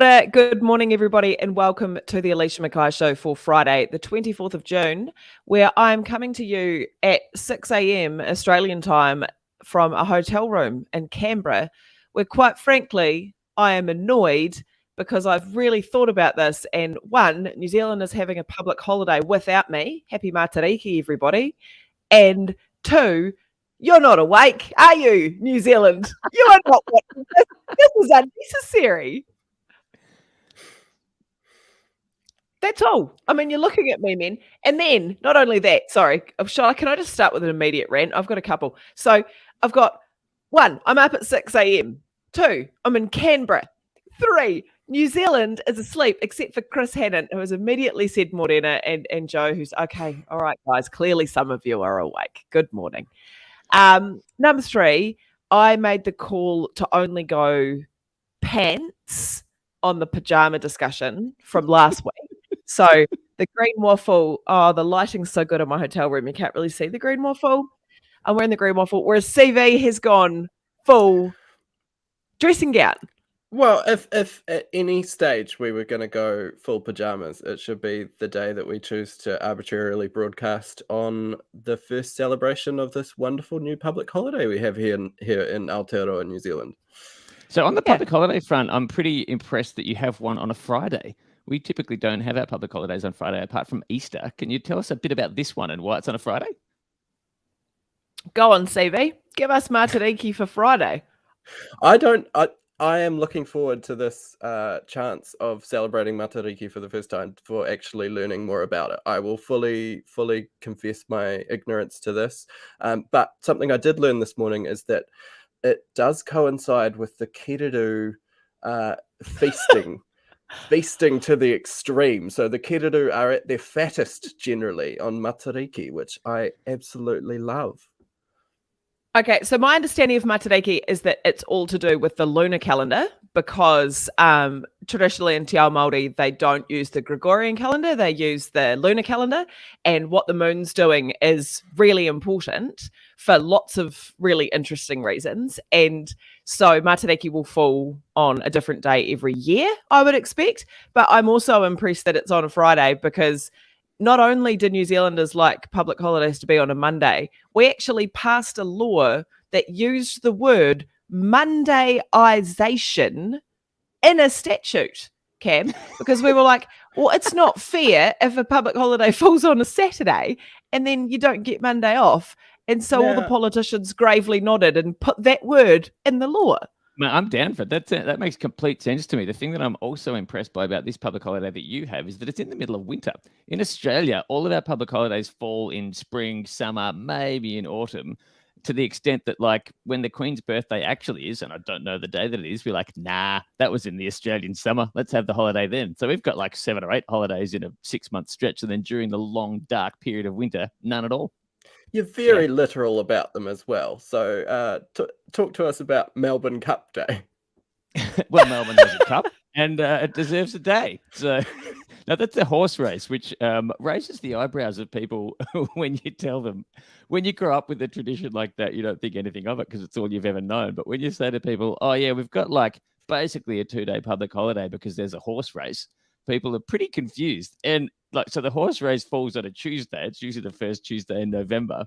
Kia ora, good morning, everybody, and welcome to the Alicia Mackay Show for Friday, the 24th of June, where I'm coming to you at 6 a.m. Australian time from a hotel room in Canberra, where, quite frankly, I am annoyed because I've really thought about this. And one, New Zealand is having a public holiday without me. Happy Matariki, everybody. And two, you're not awake, are you, New Zealand? You are not. This is unnecessary. That's all. I mean, you're looking at me, men. And then, not only that, sorry, can I just start with an immediate rant? I've got a couple. So I've got one, I'm up at 6 a.m. Two, I'm in Canberra. Three, New Zealand is asleep, except for Chris Hannon, who has immediately said Morena, and Joe, who's, okay, all right, guys, clearly some of you are awake. Good morning. Number three, I made the call to only go pants on the pajama discussion from last week. So the green waffle, the lighting's so good in my hotel room, you can't really see the green waffle. I'm wearing the green waffle, whereas CV has gone full dressing gown. Well, if at any stage we were going to go full pajamas, it should be the day that we choose to arbitrarily broadcast on the first celebration of this wonderful new public holiday we have here in Aotearoa, New Zealand. So on the public holiday front, I'm pretty impressed that you have one on a Friday. We typically don't have our public holidays on Friday, apart from Easter. Can you tell us a bit about this one and why it's on a Friday? Go on, CV. Give us Matariki for Friday. I am looking forward to this chance of celebrating Matariki for the first time, for actually learning more about it. I will fully confess my ignorance to this. But something I did learn this morning is that it does coincide with the Kiriru feasting. Feasting to the extreme. So the Kiriru are at their fattest generally on Matariki, which I absolutely love. Okay, so my understanding of Matariki is that it's all to do with the lunar calendar, because traditionally in Te Ao Māori, they don't use the Gregorian calendar, they use the lunar calendar, and what the moon's doing is really important for lots of really interesting reasons. And so Matariki will fall on a different day every year, I would expect, but I'm also impressed that it's on a Friday, because not only did New Zealanders like public holidays to be on a Monday, we actually passed a law that used the word Mondayization in a statute, Cam, because we were like, well, it's not fair if a public holiday falls on a Saturday and then you don't get Monday off. And so all the politicians gravely nodded and put that word in the law. Man, I'm down for it. That makes complete sense to me. The thing that I'm also impressed by about this public holiday that you have is that it's in the middle of winter. In Australia, all of our public holidays fall in spring, summer, maybe in autumn, to the extent that, like, when the Queen's birthday actually is, and I don't know the day that it is, we're like, nah, that was in the Australian summer. Let's have the holiday then. So we've got like 7 or 8 holidays in a 6-month stretch, and then during the long, dark period of winter, none at all. You're very literal about them as well. So talk to us about Melbourne Cup Day. Well, Melbourne has a cup, and it deserves a day. So now that's a horse race, which raises the eyebrows of people when you tell them. When you grow up with a tradition like that, you don't think anything of it because it's all you've ever known. But when you say to people, oh, yeah, we've got like basically a 2-day public holiday because there's a horse race, people are pretty confused. And like, so the horse race falls on a Tuesday. It's usually the first Tuesday in November.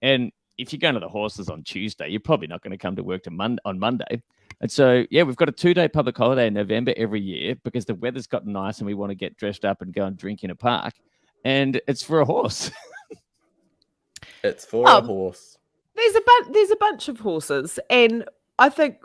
And if you're going to the horses on Tuesday, you're probably not going to come to work on Monday. And so, yeah, we've got a 2-day public holiday in November every year because the weather's gotten nice and we want to get dressed up and go and drink in a park. And it's for a horse. It's for a horse. There's a bunch of horses, and I think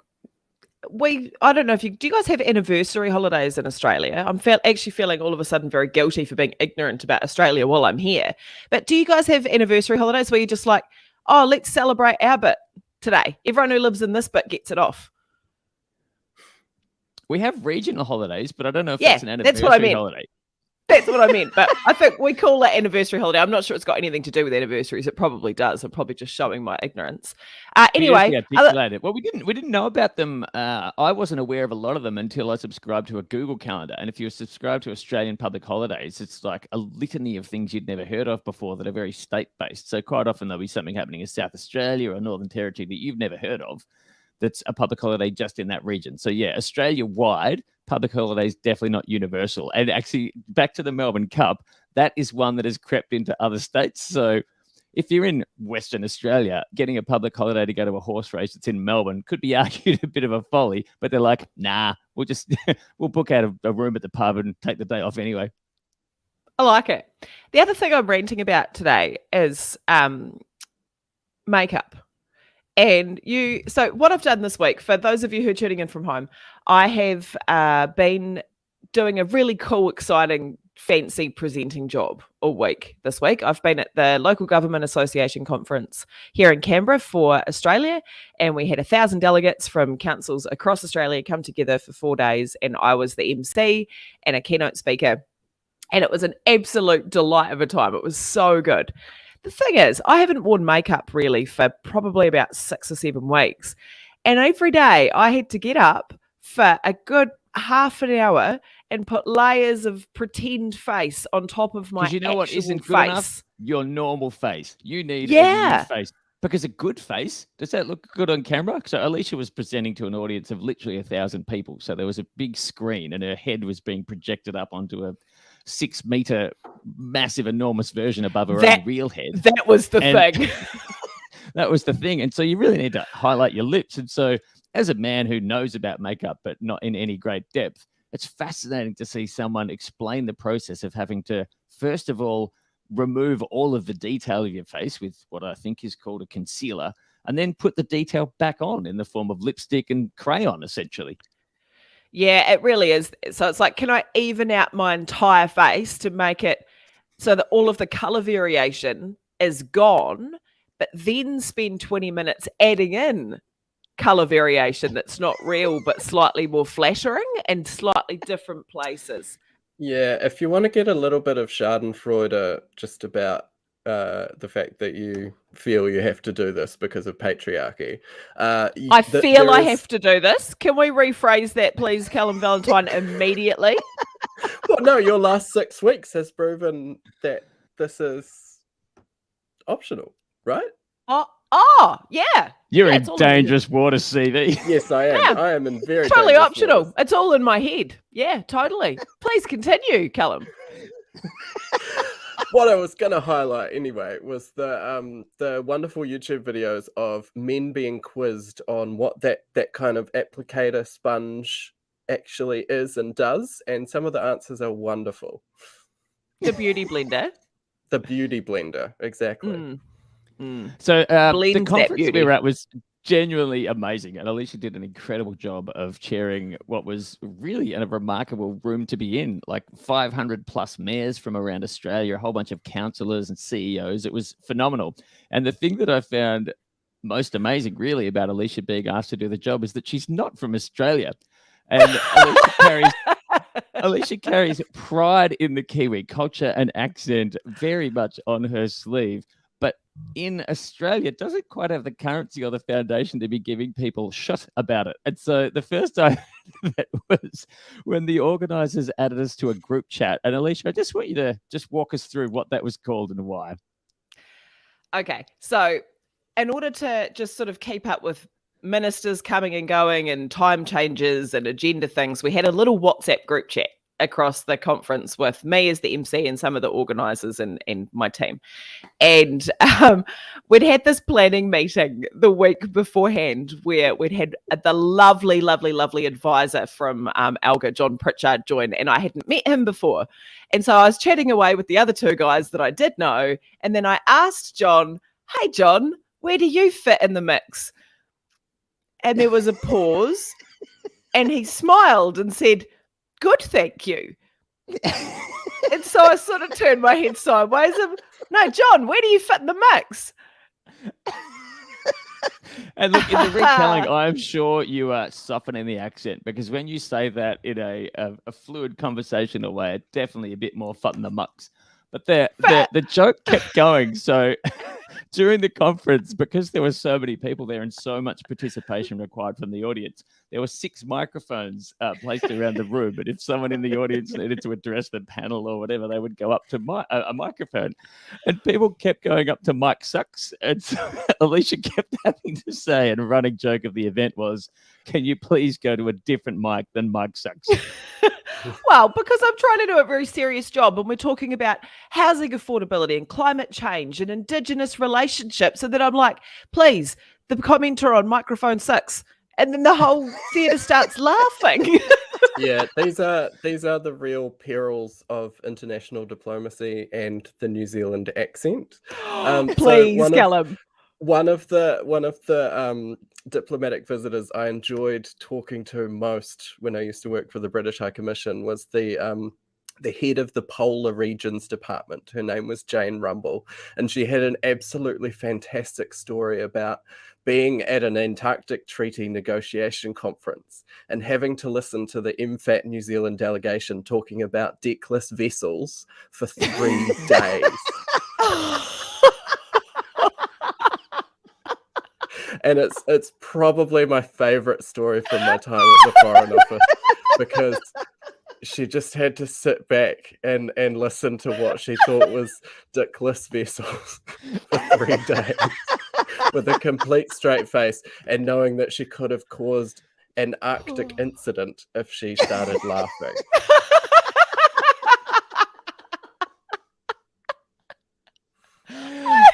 I don't know if do you guys have anniversary holidays in Australia? I'm actually feeling all of a sudden very guilty for being ignorant about Australia while I'm here. But do you guys have anniversary holidays where you're just like, oh, let's celebrate our bit today? Everyone who lives in this bit gets it off. We have regional holidays, but I don't know if that's an anniversary holiday. That's what I meant. But I think we call that anniversary holiday. I'm not sure it's got anything to do with anniversaries. It probably does. I'm probably just showing my ignorance. Anyway. Well, we didn't know about them. I wasn't aware of a lot of them until I subscribed to a Google Calendar. And if you subscribe to Australian public holidays, it's like a litany of things you'd never heard of before that are very state-based. So quite often there'll be something happening in South Australia or Northern Territory that you've never heard of. That's a public holiday just in that region. So yeah, Australia-wide, public holiday is definitely not universal. And actually, back to the Melbourne Cup, that is one that has crept into other states. So if you're in Western Australia, getting a public holiday to go to a horse race that's in Melbourne could be argued a bit of a folly, but they're like, nah, we'll just we'll book out a room at the pub and take the day off anyway. I like it. The other thing I'm ranting about today is makeup. And so what I've done this week, for those of you who are tuning in from home, I have been doing a really cool, exciting, fancy presenting job all week this week. I've been at the Local Government Association conference here in Canberra for Australia, and we had 1,000 delegates from councils across Australia come together for 4 days, and I was the MC and a keynote speaker, and it was an absolute delight of a time. It was so good. The thing is, I haven't worn makeup really for probably about 6 or 7 weeks, and every day I had to get up for a good half an hour and put layers of pretend face on top of my you know what isn't good face. enough? Your normal face. You need a new face. Because a good face, does that look good on camera? So Alicia was presenting to an audience of literally 1,000 people. So there was a big screen and her head was being projected up onto a 6-meter massive, enormous version above her own real head. That was the thing. That was the thing. And so you really need to highlight your lips. And so as a man who knows about makeup, but not in any great depth, it's fascinating to see someone explain the process of having to, first of all, remove all of the detail of your face with what I think is called a concealer, and then put the detail back on in the form of lipstick and crayon, essentially. Yeah, it really is. So it's like, can I even out my entire face to make it so that all of the color variation is gone, but then spend 20 minutes adding in color variation that's not real, but slightly more flattering and slightly different places. Yeah, if you want to get a little bit of Schadenfreude just about the fact that you feel you have to do this because of patriarchy. I feel I have to do this. Can we rephrase that, please, Callum Valentine, immediately? Well, no, your last 6 weeks has proven that this is optional, right? Oh, yeah. You're in dangerous waters, CV. Yes, I am. Yeah. I am in very totally optional. Waters. It's all in my head. Yeah, totally. Please continue, Callum. What I was going to highlight anyway was the wonderful YouTube videos of men being quizzed on what that kind of applicator sponge actually is and does, and some of the answers are wonderful. The beauty blender. The beauty blender, exactly. So the conference we were at was genuinely amazing, and Alicia did an incredible job of chairing what was really a remarkable room to be in, like 500 plus mayors from around Australia, a whole bunch of councillors and CEOs. It was phenomenal. And the thing that I found most amazing really about Alicia being asked to do the job is that she's not from Australia. And Alicia carries pride in the Kiwi culture and accent very much on her sleeve. But in Australia, it doesn't quite have the currency or the foundation to be giving people shit about it. And so the first time that was when the organisers added us to a group chat. And Alicia, I just want you to just walk us through what that was called and why. Okay. So in order to just sort of keep up with ministers coming and going and time changes and agenda things, we had a little WhatsApp group chat across the conference with me as the MC and some of the organisers and my team. And we'd had this planning meeting the week beforehand where we'd had the lovely, lovely, lovely advisor from ALGA, John Pratchett, join, and I hadn't met him before. And so I was chatting away with the other 2 guys that I did know, and then I asked John, hey, John, where do you fit in the mix? And there was a pause, and he smiled and said, good, thank you. And so I sort of turned my head sideways and, no, John, where do you fit in the mix? And look, in the retelling, I'm sure you are softening the accent, because when you say that in a fluid conversational way, it's definitely a bit more fun in the mucks. But the joke kept going. So during the conference, because there were so many people there and so much participation required from the audience, there were 6 microphones placed around the room. And if someone in the audience needed to address the panel or whatever, they would go up to a microphone. And people kept going up to Mike Sucks. And so Alicia kept having to say, and a running joke of the event was, can you please go to a different mic than Mike Sucks? Well, because I'm trying to do a very serious job and we're talking about housing affordability and climate change and Indigenous relationships. And then I'm like, please, the commenter on microphone 6. And then the whole theatre starts laughing. Yeah, these are the real perils of international diplomacy and the New Zealand accent. Please, Callum. One of the diplomatic visitors I enjoyed talking to most when I used to work for the British High Commission was the head of the Polar Regions Department. Her name was Jane Rumble, and she had an absolutely fantastic story about being at an Antarctic Treaty negotiation conference and having to listen to the MFAT New Zealand delegation talking about deckless vessels for 3 days. And it's probably my favorite story from my time at the Foreign Office, because she just had to sit back and listen to what she thought was dickless vessels for 3 days with a complete straight face, and knowing that she could have caused an Arctic incident if she started laughing.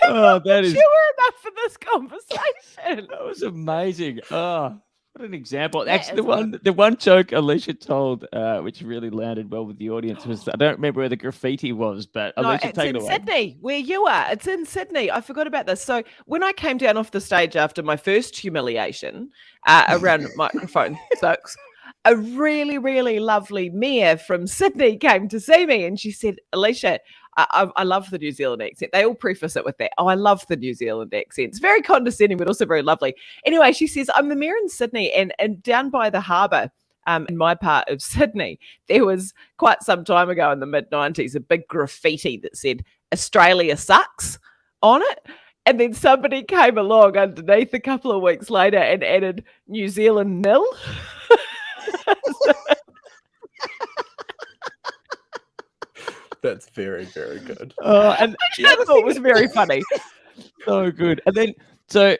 Oh, that is. You were enough for this conversation. That was amazing. Oh, what an example. That Actually, is the one joke Alicia told, which really landed well with the audience, was, I don't remember where the graffiti was, but No, Alicia, it's take it in away. Sydney, where you are. It's in Sydney. I forgot about this. So when I came down off the stage after my first humiliation around microphone 6, a really, really lovely mayor from Sydney came to see me, and she said, Alicia, I love the New Zealand accent. They all preface it with that. Oh, I love the New Zealand accent. It's very condescending, but also very lovely. Anyway, she says, I'm the mayor in Sydney, and down by the harbour, in my part of Sydney, there was quite some time ago in the mid-90s a big graffiti that said, Australia sucks on it. And then somebody came along underneath a couple of weeks later and added New Zealand nil. That's very, very good. And I thought it was very funny. So good. And then, so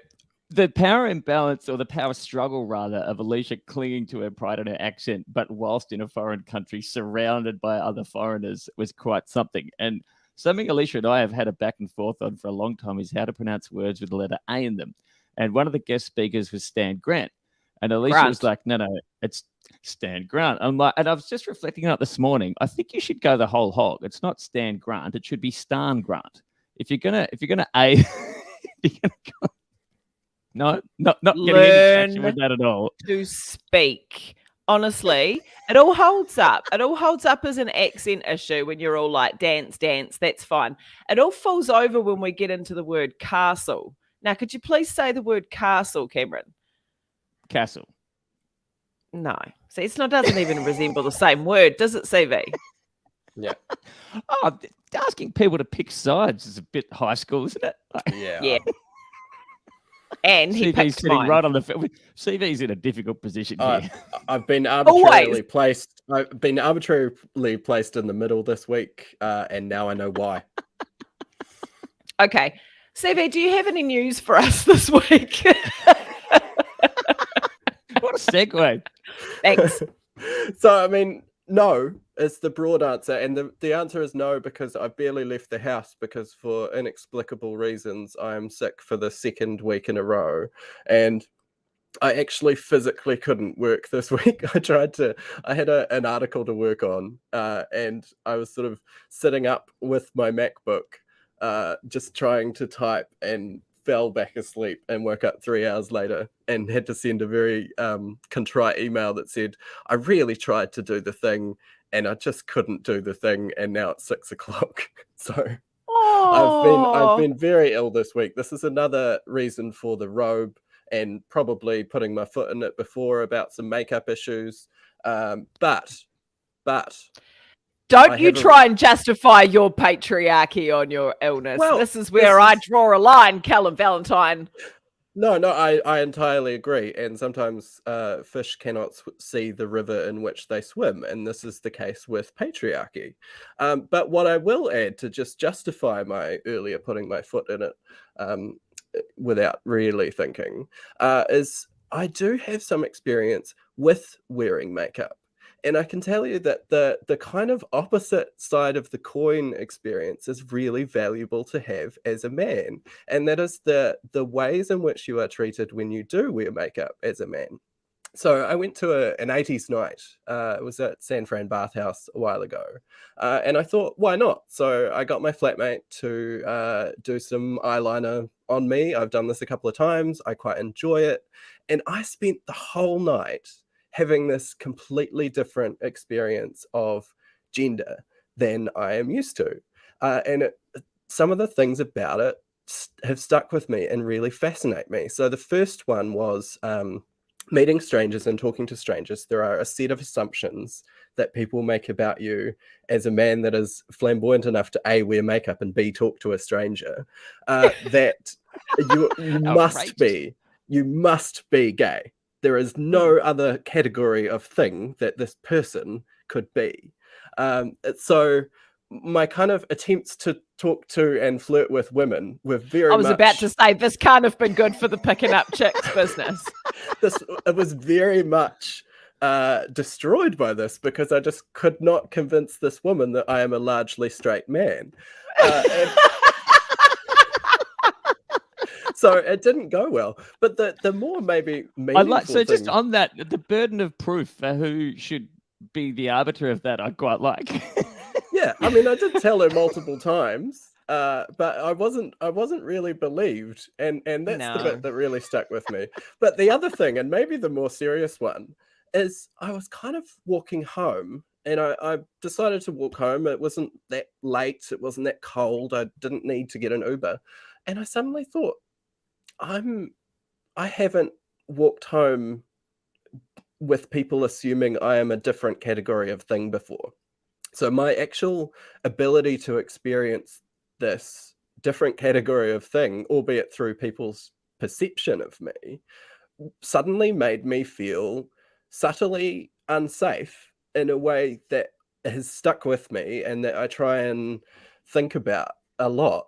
the power imbalance, or the power struggle rather, of Alicia clinging to her pride and her accent, but whilst in a foreign country surrounded by other foreigners, was quite something. And something Alicia and I have had a back and forth on for a long time is how to pronounce words with the letter A in them. And one of the guest speakers was Stan Grant. And Alicia was like, no, it's Stan Grant. I'm like, and I was just reflecting on it this morning. I think you should go the whole hog. It's not Stan Grant. It should be Stan Grant. If you're gonna A, you're gonna go. No, not getting any traction with that at all. To speak. Honestly, it all holds up. It all holds up as an accent issue when you're all like, dance, dance, that's fine. It all falls over when we get into the word castle. Now, could you please say the word castle, Cameron? Castle. No. See, it doesn't even resemble the same word, does it, CV? Yeah. Oh, asking people to pick sides is a bit high school, isn't it? Yeah. And he CV's picked sitting mine. right on the CV's in a difficult position here. I've been arbitrarily placed. I've been arbitrarily placed in the middle this week, and now I know why. Okay, CV, do you have any news for us this week? What a segue! Thanks. So, I mean, no is the broad answer, and the answer is no because I barely left the house because, for inexplicable reasons, I am sick for the 2nd week in a row, and I actually physically couldn't work this week. I had an article to work on, and I was sort of sitting up with my MacBook, just trying to type, and fell back asleep and woke up 3 hours later and had to send a very contrite email that said, I really tried to do the thing and I just couldn't do the thing, and now it's 6 o'clock. So I've been very ill this week. This is another reason for the robe, and probably putting my foot in it before about some makeup issues. But Don't you try and justify your patriarchy on your illness. Well, this is where I draw a line, Callum Valentine. No, I entirely agree. And sometimes fish cannot see the river in which they swim. And this is the case with patriarchy. But what I will add to just justify my earlier putting my foot in it without really thinking is I do have some experience with wearing makeup. And I can tell you that the kind of opposite side of the coin experience is really valuable to have as a man. And that is the ways in which you are treated when you do wear makeup as a man. So I went to an 80s night. It was at San Fran Bathhouse a while ago. And I thought, why not? So I got my flatmate to do some eyeliner on me. I've done this a couple of times. I quite enjoy it. And I spent the whole night having this completely different experience of gender than I am used to. And some of the things about it have stuck with me and really fascinate me. So the first one was meeting strangers and talking to strangers. There are a set of assumptions that people make about you as a man that is flamboyant enough to A, wear makeup, and B, talk to a stranger, that you must be gay. There is no other category of thing that this person could be. So my kind of attempts to talk to and flirt with women were very much... about to say, this can't have been good for the picking up chicks business. It was very much destroyed by this because I just could not convince this woman that I am a largely straight man. So it didn't go well. But the more maybe meaningful thing... just on that, the burden of proof for who should be the arbiter of that, I quite like. Yeah, I mean, I did tell her multiple times, but I wasn't really believed, and that's the bit that really stuck with me. But the other thing, and maybe the more serious one, is I was kind of walking home, and I decided to walk home. It wasn't that late, it wasn't that cold, I didn't need to get an Uber, and I suddenly thought, I haven't walked home with people assuming I am a different category of thing before. So my actual ability to experience this different category of thing, albeit through people's perception of me, suddenly made me feel subtly unsafe in a way that has stuck with me and that I try and think about a lot.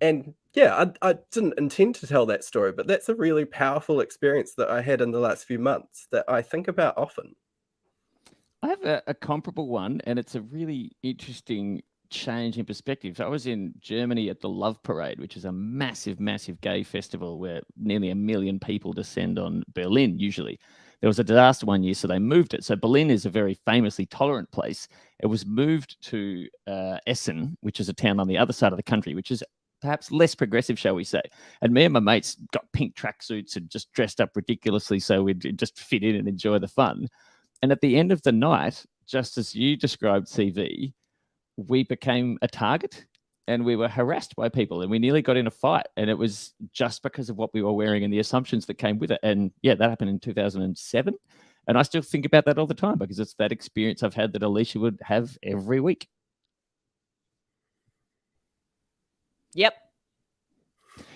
And yeah, I didn't intend to tell that story, but that's a really powerful experience that I had in the last few months that I think about often. I have a comparable one, and it's a really interesting change in perspective. So I was in Germany at the Love Parade, which is a massive, massive gay festival where nearly 1 million people descend on Berlin, usually. There was a disaster one year, so they moved it. So Berlin is a very famously tolerant place. It was moved to Essen, which is a town on the other side of the country, which is perhaps less progressive, shall we say. And me and my mates got pink tracksuits and just dressed up ridiculously so we'd just fit in and enjoy the fun. And at the end of the night, just as you described, CV, we became a target and we were harassed by people and we nearly got in a fight. And it was just because of what we were wearing and the assumptions that came with it. And yeah, that happened in 2007. And I still think about that all the time because it's that experience I've had that Alicia would have every week. Yep.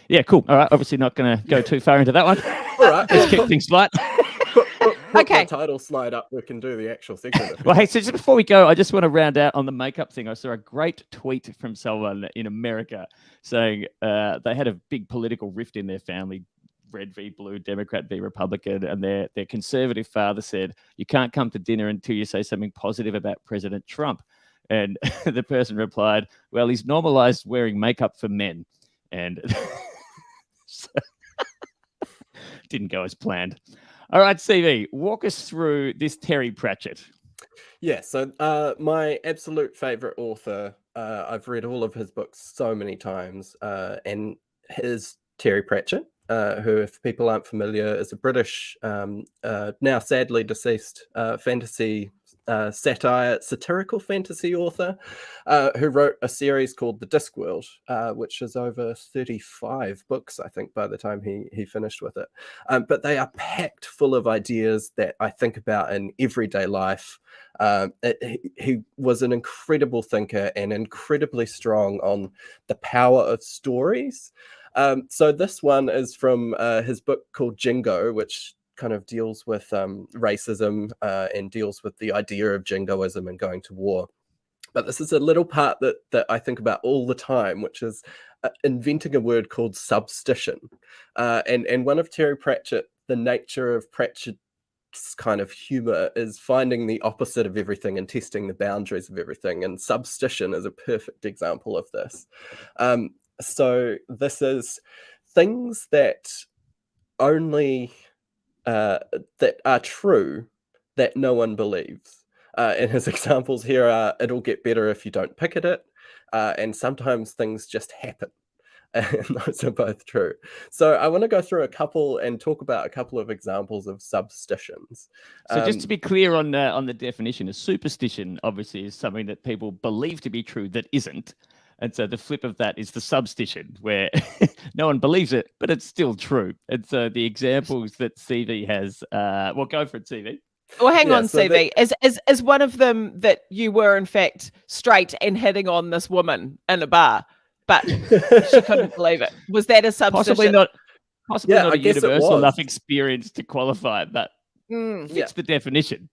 Yeah, cool. All right. Obviously not going to go too far into that one. All right. Let's keep things light. Okay. The title slide up. We can do the actual segment. Well, hey, so just before we go, I just want to round out on the makeup thing. I saw a great tweet from someone in America saying they had a big political rift in their family, red v blue, Democrat v Republican, and their conservative father said, "You can't come to dinner until you say something positive about President Trump." And the person replied, "Well, he's normalized wearing makeup for men." And so, didn't go as planned. All right, CV, walk us through this Terry Pratchett. Yeah, so my absolute favorite author, I've read all of his books so many times, and is Terry Pratchett, who, if people aren't familiar, is a British, now sadly deceased fantasy satirical fantasy author who wrote a series called The Discworld, which is over 35 books, I think, by the time he finished with it. But they are packed full of ideas that I think about in everyday life. He was an incredible thinker and incredibly strong on the power of stories. So this one is from his book called Jingo, which kind of deals with racism and deals with the idea of jingoism and going to war. But this is a little part that I think about all the time, which is inventing a word called substition. And one of Terry Pratchett, the nature of Pratchett's kind of humor is finding the opposite of everything and testing the boundaries of everything. And substition is a perfect example of this. So this is things that only that are true that no one believes. And his examples here are, it'll get better if you don't pick at it, and sometimes things just happen. And those are both true. So I want to go through a couple and talk about a couple of examples of substitions. So just to be clear on the definition, a superstition obviously is something that people believe to be true that isn't. And so the flip of that is the substition, where no one believes it, but it's still true. And so the examples that CV has, well, go for it, CV. Well, hang on, CV. Is one of them that you were, in fact, straight and hitting on this woman in a bar, but she couldn't believe it? Was that a substition? Possibly not a universal enough experience to qualify, but fits the definition.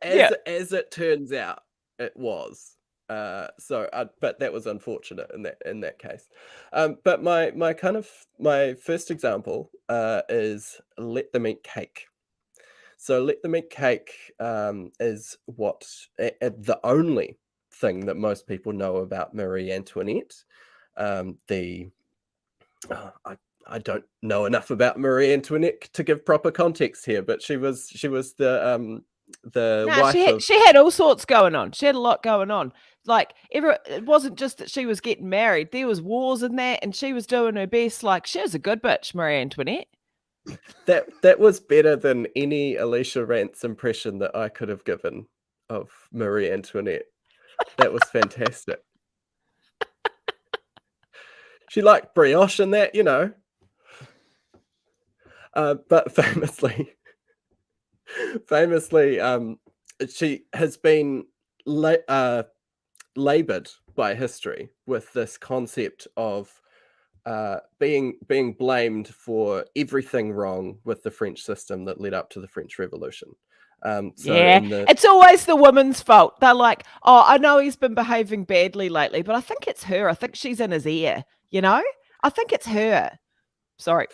As it turns out, it was. But that was unfortunate in that case. But my first example is let them eat cake. So let them eat cake is what the only thing that most people know about Marie Antoinette. I don't know enough about Marie Antoinette to give proper context here, but she was the wife she had all sorts going on. She had a lot going on. Like it wasn't just that she was getting married. There was wars in that, and she was doing her best. Like she was a good bitch, Marie Antoinette. That was better than any Alicia Rant's impression that I could have given of Marie Antoinette. That was fantastic. She liked brioche and that, you know. But famously, she has been labored by history with this concept of being blamed for everything wrong with the French system that led up to the French Revolution. It's always the woman's fault. They're like, oh, I know he's been behaving badly lately, but I think it's her. I think she's in his ear, you know? I think it's her. Sorry.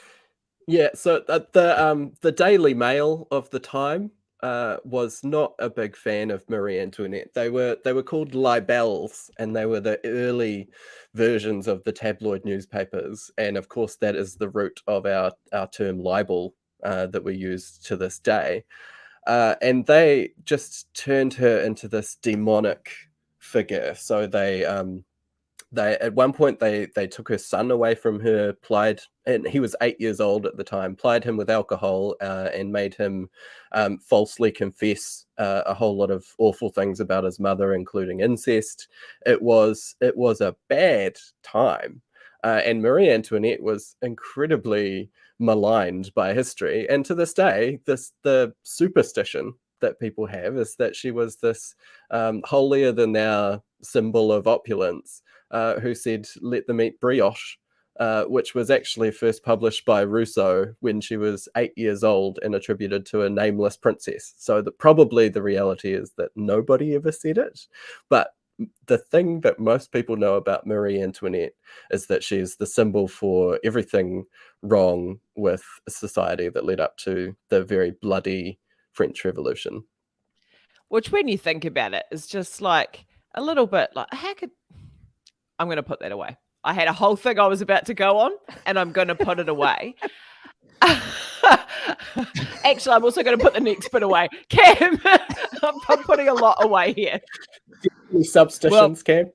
Yeah, so the Daily Mail of the time was not a big fan of Marie Antoinette. They were called libels, and they were the early versions of the tabloid newspapers. And of course, that is the root of our term libel that we use to this day. And they just turned her into this demonic figure. So they at one point they took her son away from her, and he was 8 years old at the time, plied him with alcohol and made him falsely confess a whole lot of awful things about his mother, including incest. It was a bad time. And Marie Antoinette was incredibly maligned by history. And to this day, the superstition that people have is that she was this holier than thou symbol of opulence who said, let them eat brioche, which was actually first published by Rousseau when she was 8 years old and attributed to a nameless princess. So probably the reality is that nobody ever said it. But the thing that most people know about Marie Antoinette is that she's the symbol for everything wrong with a society that led up to the very bloody French Revolution. Which, when you think about it, is just like a little bit like, I'm going to put that away. I had a whole thing I was about to go on, and I'm going to put it away. Actually, I'm also going to put the next bit away. Cam, I'm putting a lot away here. Any substitions, Cam?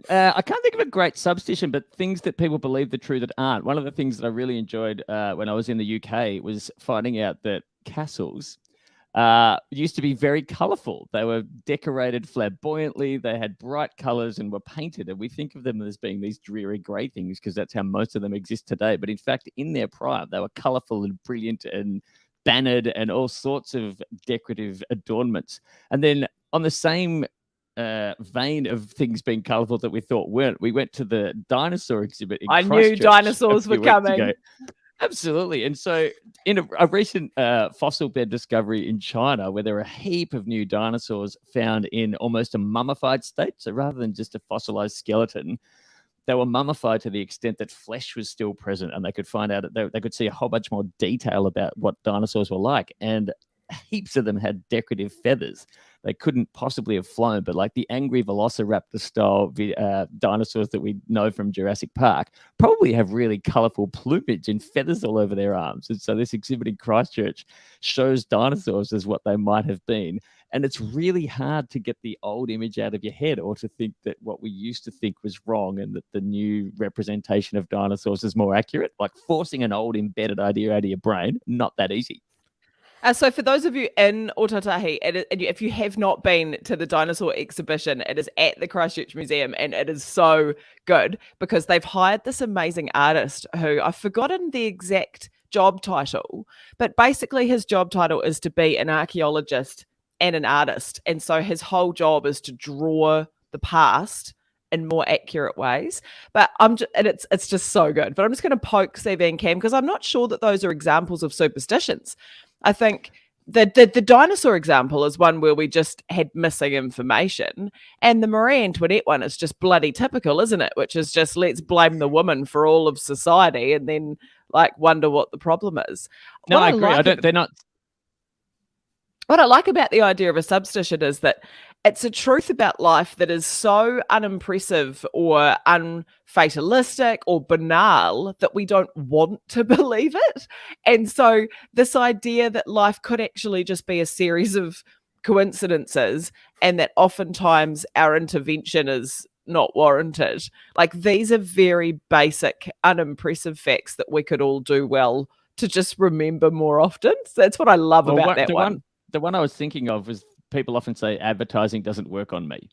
I can't think of a great substition, but things that people believe are true that aren't. One of the things that I really enjoyed when I was in the UK was finding out that castles used to be very colorful. They were decorated flamboyantly. They had bright colors and were painted. And we think of them as being these dreary gray things because that's how most of them exist today. But in fact, in their prime, they were colorful and brilliant and bannered and all sorts of decorative adornments. And then on the same vein of things being colorful that we thought weren't, we went to the dinosaur exhibit in I knew Christchurch dinosaurs a were few weeks coming. ago. Absolutely. And so in a recent fossil bed discovery in China, where there are a heap of new dinosaurs found in almost a mummified state, so rather than just a fossilized skeleton, they were mummified to the extent that flesh was still present, and they could find out that they could see a whole bunch more detail about what dinosaurs were like. And heaps of them had decorative feathers. They couldn't possibly have flown, but like the angry velociraptor style dinosaurs that we know from Jurassic Park probably have really colorful plumage and feathers all over their arms. And so this exhibit in Christchurch shows dinosaurs as what they might have been. And it's really hard to get the old image out of your head, or to think that what we used to think was wrong and that the new representation of dinosaurs is more accurate. Like forcing an old embedded idea out of your brain, not that easy. So for those of you in Otatahi, if you have not been to the dinosaur exhibition, it is at the Christchurch Museum, and it is so good because they've hired this amazing artist who I've forgotten the exact job title, but basically his job title is to be an archaeologist and an artist. And so his whole job is to draw the past in more accurate ways. But it's just so good. But I'm just going to poke CV and Cam because I'm not sure that those are examples of superstitions. I think the dinosaur example is one where we just had missing information, and the Marie Antoinette one is just bloody typical, isn't it? Which is just, let's blame the woman for all of society and then like wonder what the problem is. No, I agree. They're not. What I like about the idea of a substition is that it's a truth about life that is so unimpressive or unfatalistic or banal that we don't want to believe it. And so this idea that life could actually just be a series of coincidences, and that oftentimes our intervention is not warranted. Like, these are very basic, unimpressive facts that we could all do well to just remember more often. So that's what I love about that one. The one I was thinking of was, people often say advertising doesn't work on me,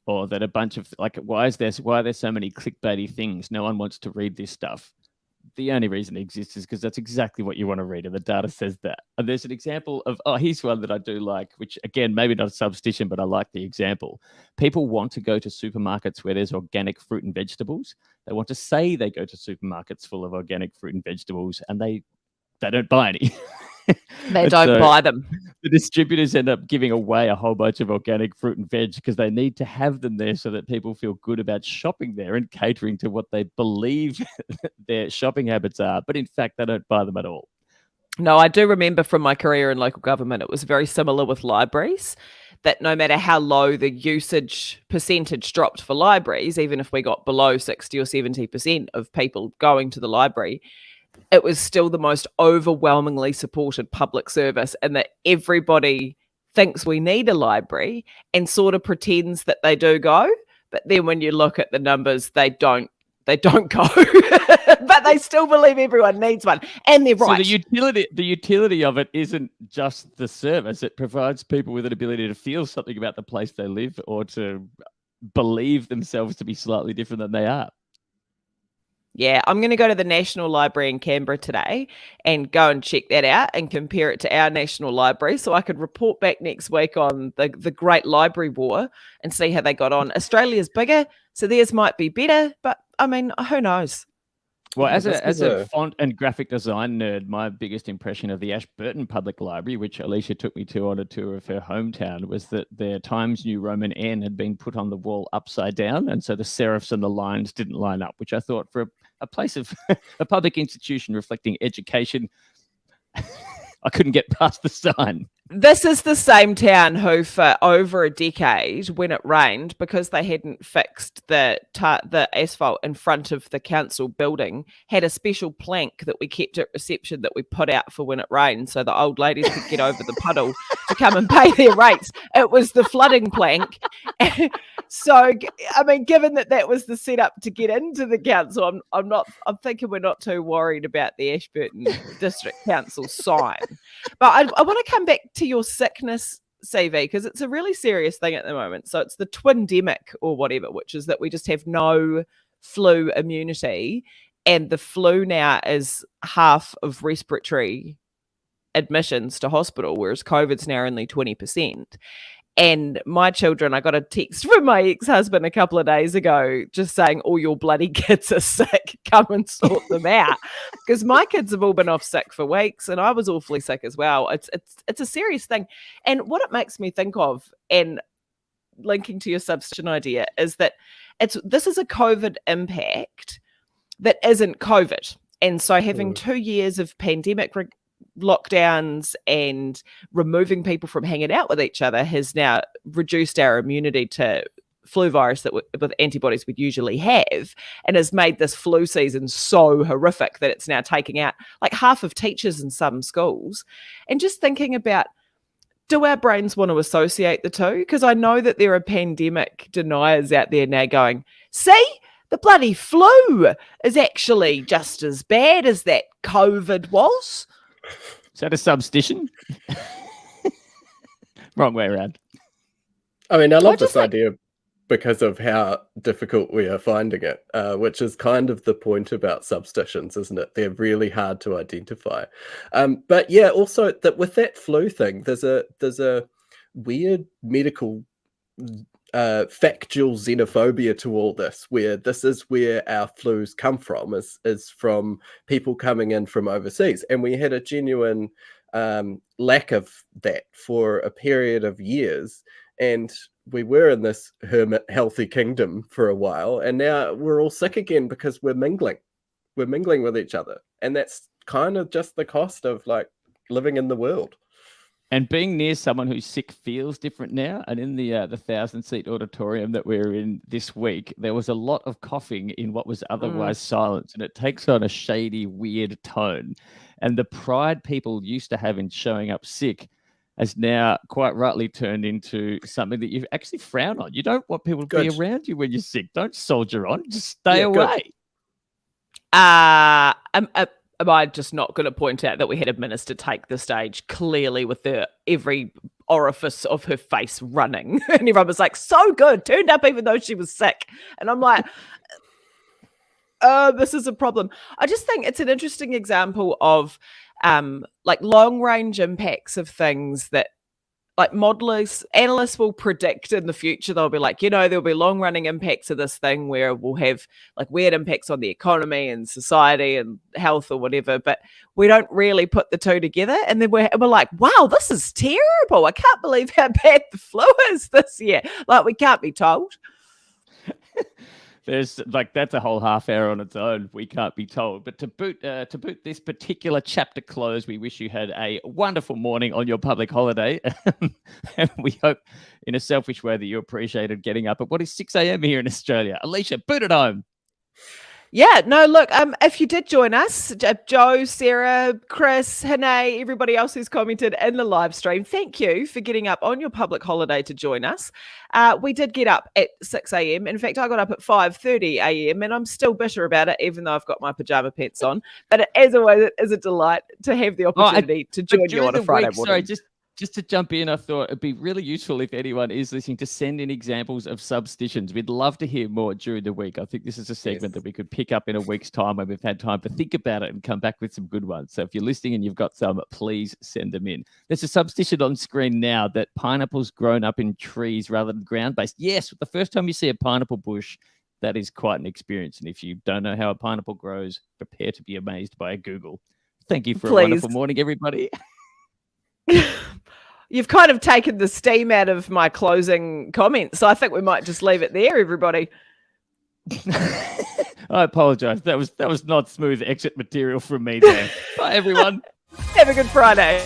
or that a bunch of why are there so many clickbaity things? No one wants to read this stuff. The only reason it exists is because that's exactly what you want to read, and the data says that. And there's an example of, here's one that I do like, which again, maybe not a substition, but I like the example. People want to go to supermarkets where there's organic fruit and vegetables. They want to say they go to supermarkets full of organic fruit and vegetables, and they don't buy any. They don't buy them. The distributors end up giving away a whole bunch of organic fruit and veg because they need to have them there so that people feel good about shopping there and catering to what they believe their shopping habits are. But in fact, they don't buy them at all. No, I do remember from my career in local government, it was very similar with libraries, that no matter how low the usage percentage dropped for libraries, even if we got below 60 or 70% of people going to the library, it was still the most overwhelmingly supported public service, and that everybody thinks we need a library and sort of pretends that they do go. But then when you look at the numbers, they don't go, but they still believe everyone needs one. And they're right. So the utility of it isn't just the service. It provides people with an ability to feel something about the place they live, or to believe themselves to be slightly different than they are. Yeah, I'm going to go to the National Library in Canberra today and go and check that out and compare it to our National Library, so I could report back next week on the Great Library War and see how they got on. Australia's bigger, so theirs might be better, but I mean, who knows? Well, as a font and graphic design nerd, my biggest impression of the Ashburton Public Library, which Alicia took me to on a tour of her hometown, was that their Times New Roman N had been put on the wall upside down, and so the serifs and the lines didn't line up, which I thought, for a place of a public institution reflecting education, I couldn't get past the sign. This is the same town who, for over a decade, when it rained, because they hadn't fixed the asphalt in front of the council building, had a special plank that we kept at reception that we put out for when it rained, so the old ladies could get over the puddle to come and pay their rates. It was the flooding plank. So, I mean, given that was the setup to get into the council, I'm thinking we're not too worried about the Ashburton District Council sign. But I want to come back to your sickness, CV, because it's a really serious thing at the moment. So it's the twindemic or whatever, which is that we just have no flu immunity, and the flu now is half of respiratory admissions to hospital, whereas COVID's now only 20%. And my children, I got a text from my ex-husband a couple of days ago just saying, all your bloody kids are sick, come and sort them out. Because my kids have all been off sick for weeks, and I was awfully sick as well. It's a serious thing. And what it makes me think of, and linking to your substitution idea, is that this is a COVID impact that isn't COVID. And so having 2 years of pandemic lockdowns and removing people from hanging out with each other has now reduced our immunity to flu virus that with antibodies we'd usually have, and has made this flu season so horrific that it's now taking out like half of teachers in some schools. And just thinking about, do our brains want to associate the two? Because I know that there are pandemic deniers out there now going, see, the bloody flu is actually just as bad as that COVID was. Is that a substition? Wrong way around. I mean, I love this idea because of how difficult we are finding it, which is kind of the point about substitions, isn't it? They're really hard to identify. But yeah, also that with that flu thing, there's a weird medical factual xenophobia to all this, where this is where our flus come from, is from people coming in from overseas. And we had a genuine lack of that for a period of years. And we were in this hermit healthy kingdom for a while. And now we're all sick again because we're mingling. We're mingling with each other. And that's kind of just the cost of like living in the world. And being near someone who's sick feels different now. And in the 1,000-seat auditorium that we're in this week, there was a lot of coughing in what was otherwise silence. And it takes on a shady, weird tone. And the pride people used to have in showing up sick has now quite rightly turned into something that you actually frown on. You don't want people to be around you when you're sick. Don't soldier on. Just stay away. Am I just not going to point out that we had a minister take the stage clearly with every orifice of her face running? And everyone was like, so good, turned up even though she was sick. And I'm like, this is a problem. I just think it's an interesting example of like long range impacts of things that like analysts will predict in the future. They'll be like, there'll be long running impacts of this thing where we'll have like weird impacts on the economy and society and health or whatever, but we don't really put the two together. And then we're like, wow, this is terrible. I can't believe how bad the flu is this year. Like, we can't be told. There's like, that's a whole half hour on its own. We can't be told. But to boot this particular chapter close, we wish you had a wonderful morning on your public holiday. And we hope in a selfish way that you appreciated getting up at what is 6 a.m. here in Australia. Alicia, boot it home. Yeah, no, look, if you did join us, Joe, Sarah, Chris, Hane, everybody else who's commented in the live stream, thank you for getting up on your public holiday to join us. We did get up at 6 a.m. In fact, I got up at 5:30 a.m. and I'm still bitter about it, even though I've got my pajama pants on. But as always, it is a delight to have the opportunity to join you on a Friday morning. Sorry, just to jump in, I thought it'd be really useful if anyone is listening to send in examples of substitions. We'd love to hear more during the week. I think this is a segment that we could pick up in a week's time when we've had time to think about it and come back with some good ones. So if you're listening and you've got some, please send them in. There's a substition on screen now that pineapples grown up in trees rather than ground-based. Yes, the first time you see a pineapple bush, that is quite an experience. And if you don't know how a pineapple grows, prepare to be amazed by a Google. Thank you for a wonderful morning, everybody. You've kind of taken the steam out of my closing comments, so I think we might just leave it there, everybody. I apologize. That was not smooth exit material from me there. Bye, everyone. Have a good Friday.